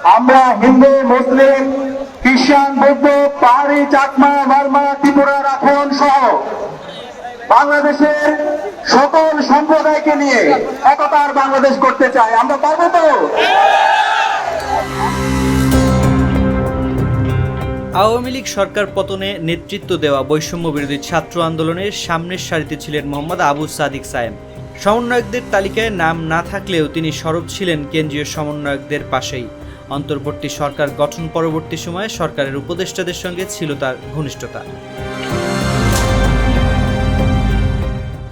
আমরা হিন্দু, মুসলিম, খ্রিস্টান, বৌদ্ধ, পাহাড়ি, চাকমা, বার্মা, ত্রিপুরা, রাখাইন সহ বাংলাদেশের সকল সম্প্রদায়কে নিয়ে একতার বাংলাদেশ করতে চাই। আমরা পারবো তো? আওয়ামী লীগ সরকার পতনে নেতৃত্ব দেওয়া বৈষম্য বিরোধী ছাত্র আন্দোলনের সামনের সারিতে ছিলেন মোহাম্মদ আবু সাদিক সায়েম। সমন্বয়কদের তালিকায় নাম না থাকলেও তিনি সরব ছিলেন কেন্দ্রীয় সমন্বয়কদের পাশেই। অন্তর্বর্তী সরকার গঠন পরবর্তী সময়ে সরকারের উপদেষ্টাদের সঙ্গে ছিল তার ঘনিষ্ঠতা।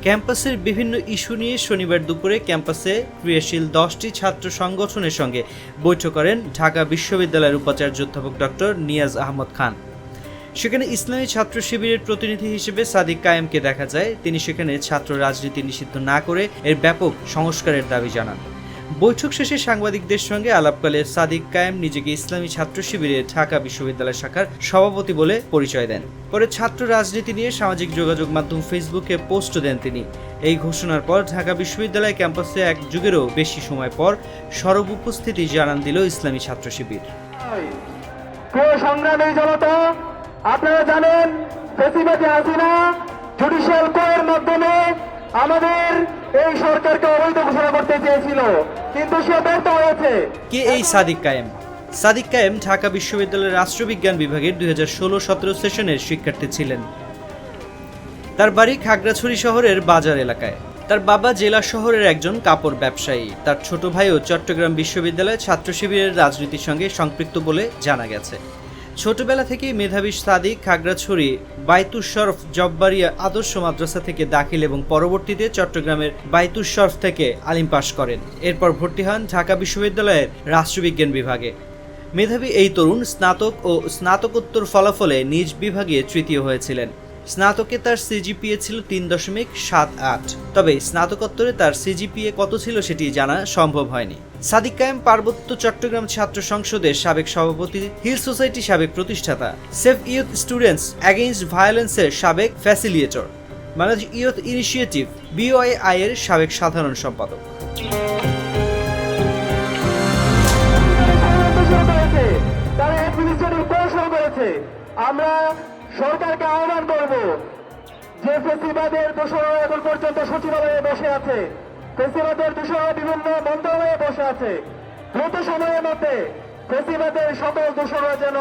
ক্যাম্পাসের বিভিন্ন ইস্যু নিয়ে শনিবার দুপুরে ক্যাম্পাসে ক্রিয়াশীল 10টি ছাত্র সংগঠনের সঙ্গে বৈঠক করেন ঢাকা বিশ্ববিদ্যালয়ের উপাচার্য অধ্যাপক ডক্টর নিয়াজ আহমদ খান। সেখানে ইসলামী ছাত্র শিবিরের প্রতিনিধি হিসেবে সাদিক কায়েমকে দেখা যায়। তিনি সেখানে ছাত্র রাজনীতি নিষিদ্ধ না করে এর ব্যাপক সংস্কারের দাবি জানান। বৈঠক শেষে সাংবাদিকদের সঙ্গে আলাপকালে সাদিক কায়েম নিজেকে ইসলামী ছাত্র শিবিরের ঢাকা বিশ্ববিদ্যালয় শাখার সভাপতি বলে পরিচয় দেন। পরে ছাত্র রাজনীতি নিয়ে সামাজিক যোগাযোগ মাধ্যম ফেসবুকে পোস্ট দেন তিনি। এই ঘোষণার পর ঢাকা বিশ্ববিদ্যালয় ক্যাম্পাসে এক যুগেরও বেশি সময় পর সরব উপস্থিতি জানান দিল ইসলামী ছাত্র শিবির। সংগ্রামী জনতা, আপনারা জানেন ফ্যাসিবাদী হাসিনা জুডিশিয়াল কোয়ের মাধ্যমে আমাদের এই সরকারকে অবৈধ ঘোষণা করতে চেয়েছিল, কিন্তু সে ব্যর্থ হয়েছে। কে এই সাদিক কায়েম? সাদিক কায়েম ঢাকা বিশ্ববিদ্যালয়ের রাষ্ট্রবিজ্ঞান বিভাগের 2016-17 সেশনের শিক্ষার্থী ছিলেন। তার বাড়ি খাগড়াছড়ি শহরের বাজার এলাকায়। তার বাবা জেলা শহরের একজন কাপড় ব্যবসায়ী। তার ছোট ভাইও চট্টগ্রাম বিশ্ববিদ্যালয়ের ছাত্র শিবিরের রাজনীতির সঙ্গে সম্পৃক্ত বলে জানা গেছে। ছোটবেলা থেকেই মেধাবী সাদিক খাগড়াছড়ি বাইতুশ শরফ জব্বারিয়া আদর্শ মাদ্রাসা থেকে দাখিল এবং পরবর্তীতে চট্টগ্রামের বাইতুশ শরফ থেকে আলিম পাশ করেন। এরপর ভর্তি হন ঢাকা বিশ্ববিদ্যালয়ের রাষ্ট্রবিজ্ঞান বিভাগে। মেধাবী এই তরুণ স্নাতক ও স্নাতকোত্তর ফলাফলে নিজ বিভাগে তৃতীয় হয়েছিলেন। স্নাতকে তার সিজিপিএ ছিল 3.78, তবে স্নাতকোত্তরে তার সিজিপিএ কত ছিল সেটি জানা সম্ভব হয়নি। সাদিক কায়েম পার্বত্য চট্টগ্রাম ছাত্র সংসদের সাবেক সভাপতি, হিল সোসাইটি সাবেক প্রতিষ্ঠাতা, সেভ ইউথ স্টুডেন্টস এগেইনস্ট ভায়োলেন্সের সাবেক facilitator, Bangladesh youth initiative BOI এর সাবেক সাধারণ সম্পাদক। আমরা সরকারকে আহ্বান করব যে ফেসিবাদের দোষরা এখন পর্যন্ত সচিবালয়ে বসে আছে, ফেসিবাদের দোষরা বিভিন্ন মন্ত্রণালয়ে বসে আছে, দ্রুত সময়ের মধ্যে ফেসিবাদের সকল দোষরা যেন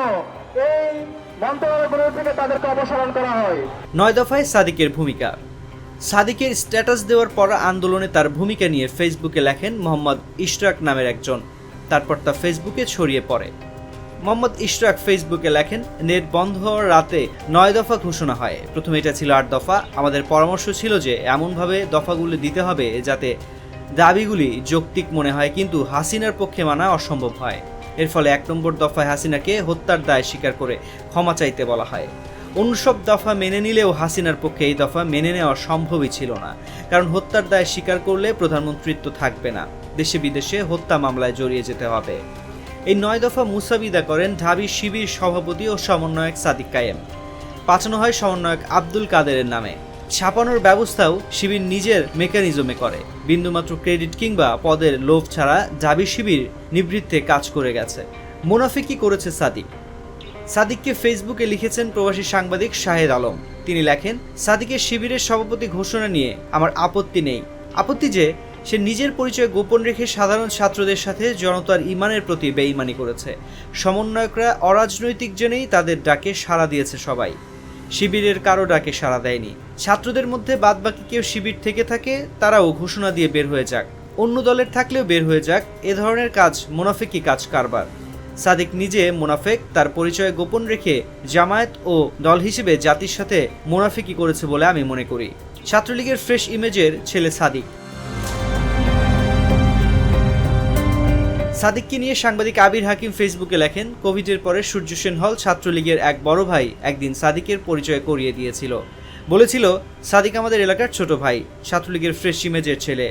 এই মন্ত্রণালয়গুলো থেকে তাদেরকে অপসারণ করা হয়। 9 দফায় সাদিকের ভূমিকা। সাদিকের স্ট্যাটাস দেওয়ার পর আন্দোলনে তার ভূমিকা নিয়ে ফেসবুকে লেখেন মোহাম্মদ ইশরাক নামের একজন। তারপর তা ফেসবুকে ছড়িয়ে পড়ে। মোহাম্মদ ইশরাক ফেসবুকে লেখেন, নেট বন্ধ হওয়ার রাতে 9 দফা ঘোষণা হয়। প্রথমে এটা ছিল 8 দফা। আমাদের পরামর্শ ছিল যে এমনভাবে দফাগুলি দিতে হবে যাতে দাবিগুলি যৌক্তিক মনে হয়, কিন্তু হাসিনার পক্ষে মানা অসম্ভব হয়। এর ফলে 1 নম্বর দফায় হাসিনাকে হত্যার দায় স্বীকার করে ক্ষমা চাইতে বলা হয়। অন্য সব দফা মেনে নিলেও হাসিনার পক্ষে এই দফা মেনে নেওয়া সম্ভবই ছিল না, কারণ হত্যার দায় স্বীকার করলে প্রধানমন্ত্রিত্ব থাকবে না, দেশে বিদেশে হত্যা মামলায় জড়িয়ে যেতে হবে। এই 9 দফা মুসাবিদা করেন ঢাবি শিবির সভাপতি ও সমন্বয়ক সাদিক কায়েম। পাঠানো হয় সমন্বয়ক আব্দুল কাদেরের নামে। ছাপানোর ব্যবস্থাও শিবির নিজের মেকানিজমে করে। বিন্দুমাত্র ক্রেডিট কিংবা পদের লোভ ছাড়া ঢাবি শিবির নিবৃত্তে কাজ করে গেছে। মুনাফিকি করেছে সাদিক। সাদিককে ফেসবুকে লিখেছেন প্রবাসী সাংবাদিক শাহেদ আলম। তিনি লেখেন, সাদিকের শিবিরের সভাপতি ঘোষণা নিয়ে আমার আপত্তি নেই। আপত্তি যে সে নিজের পরিচয় গোপন রেখে সাধারণ ছাত্রদের সাথে জনতার ইমানের প্রতি বেঈমানি করেছে। সমন্বয়করা অরাজনৈতিক জেনেই তাদের ডাকে সাড়া দিয়েছে সবাই। শিবিরের কারো ডাকে সাড়া দেয়নি। ছাত্রদের মধ্যে বাদবাকি কেউ শিবির থেকে থাকে, তারাও ঘোষণা দিয়ে বের হয়ে যাক। অন্য দলের থাকলেও বের হয়ে যাক। এ ধরনের কাজ মুনাফিকি কাজ কারবার। সাদিক নিজে মুনাফেক, তার পরিচয় গোপন রেখে জামায়াত ও দল হিসেবে জাতির সাথে মুনাফিকি করেছে বলে আমি মনে করি। ছাত্রলীগের ফ্রেশ ইমেজের ছেলে সাদিক। সাদিককে নিয়ে সাংবাদিক আবির হাকিম ফেসবুকে লেখেন, কোভিডের পরে সূর্য সেন হল ছাত্রলীগের এক বড় ভাই একদিন সাদিকের পরিচয় করিয়ে দিয়েছিল। বলেছিল, সাদিক আমাদের এলাকার ছোট ভাই, ছাত্রলীগের ফ্রেশ ইমেজের ছেলে।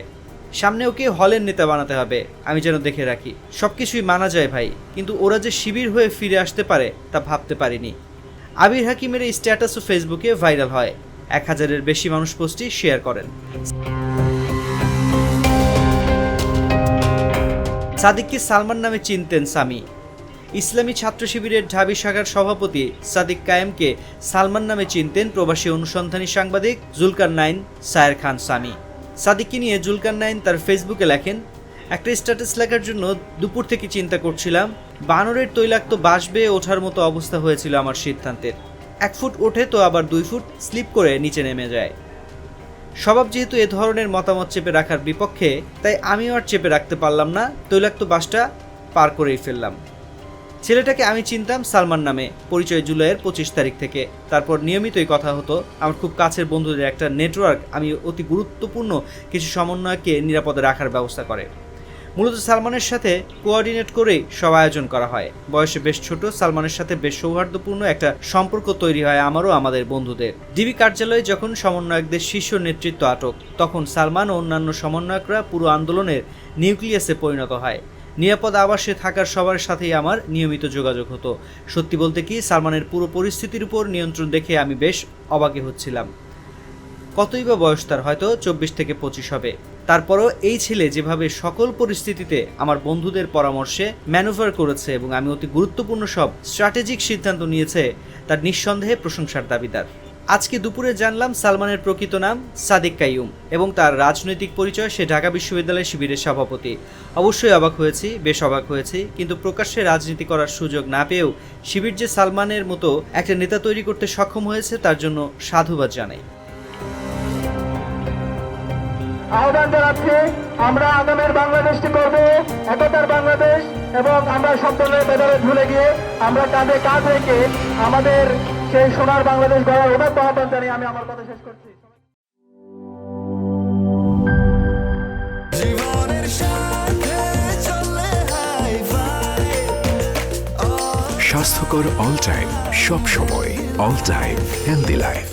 সামনে ওকে হলের নেতা বানাতে হবে, আমি যেন দেখে রাখি। সবকিছুই মানা যায় ভাই, কিন্তু ওরা যে শিবির হয়ে ফিরে আসতে পারে তা ভাবতে পারিনি। আবির হাকিমের এই স্ট্যাটাসও ফেসবুকে ভাইরাল হয়। 1000-এর বেশি মানুষ পোস্টটি শেয়ার করেন। সাদিককে সালমান নামে চিনতেন সামি। ইসলামী ছাত্র শিবিরের ঢাবি শাখার সভাপতি সাদিক কায়েমকে সালমান নামে চিনতেন প্রবাসী অনুসন্ধানী সাংবাদিক জুলকারনাইন সায়ের খান সামি। সাদিককে নিয়ে জুলকারনাইন তার ফেসবুকে লেখেন, একটা স্ট্যাটাস লেখার জন্য দুপুর থেকে চিন্তা করছিলাম, বানরের তৈলাক্ত বাঁশ বেয়ে ওঠার মতো অবস্থা হয়েছিল আমার সিদ্ধান্তের। 1 ফুট ওঠে তো আবার 2 ফুট স্লিপ করে নিচে নেমে যায়। স্বভাব যেহেতু এ ধরনের মতামত চেপে রাখার বিপক্ষে, তাই আমিও আর চেপে রাখতে পারলাম না, তৈলাক্ত বাসটা পার করেই ফেললাম। ছেলেটাকে আমি চিনতাম সালমান নামে, পরিচয় জুলাইয়ের 25 তারিখ থেকে। তারপর নিয়মিতই কথা হতো। আমার খুব কাছের বন্ধুদের একটা নেটওয়ার্ক আমি অতি গুরুত্বপূর্ণ কিছু সমন্বয়কে নিরাপদে রাখার ব্যবস্থা করে। মূলত সালমানের সাথে কোঅর্ডিনেট করেই সব আয়োজন করা হয়। বয়সে বেশ ছোট সালমানের সাথে বেশ সৌহার্দ্যপূর্ণ একটা সম্পর্ক তৈরি হয় আমারও আমাদের বন্ধুদের। ডিবি কার্যালয়ে যখন সমন্বয়কদের শীর্ষ নেতৃত্ব আটক, তখন সালমান ও অন্যান্য সমন্বয়করা পুরো আন্দোলনের নিউক্লিয়াসে পরিণত হয়। নিরাপদ আবাসে থাকার সবার সাথেই আমার নিয়মিত যোগাযোগ হতো। সত্যি বলতে কি, সালমানের পুরো পরিস্থিতির উপর নিয়ন্ত্রণ দেখে আমি বেশ অবাকে হচ্ছিলাম। কতই বা বয়স তার, হয়তো 24 থেকে 25 হবে। তারপরও এই ছেলে যেভাবে সকল পরিস্থিতিতে আমার বন্ধুদের পরামর্শে ম্যানুভার করেছে এবং আমি অতি গুরুত্বপূর্ণ সব স্ট্র্যাটেজিক সিদ্ধান্ত নিয়েছে, তার নিঃসন্দেহে প্রশংসার দাবিদার। আজকে দুপুরে জানলাম সালমানের প্রকৃত নাম সাদিক কাইয়ুম এবং তার রাজনৈতিক পরিচয় সে ঢাকা বিশ্ববিদ্যালয় শিবিরের সভাপতি। অবশ্যই অবাক হয়েছি, বেশ অবাক হয়েছি, কিন্তু প্রকাশ্যে রাজনীতি করার সুযোগ না পেয়েও শিবির যে সালমানের মতো একটা নেতা তৈরি করতে সক্ষম হয়েছে তার জন্য সাধুবাদ জানাই। আহ্বান জানাচ্ছি, আমরা আগামীর বাংলাদেশটি করব একতার বাংলাদেশ, এবং আমরা সব ধরনের ভেদাভেদ ভুলে গিয়ে আমরা কাঁধে কাঁধ রেখে আমাদের সেই সোনার বাংলাদেশ গড়ার উদাত্ত আহ্বান জানিয়ে আমি আমার কথা শেষ করছি। স্বাস্থ্যকর অল টাইম, সব সময় অল টাইম হেলদি লাইফ।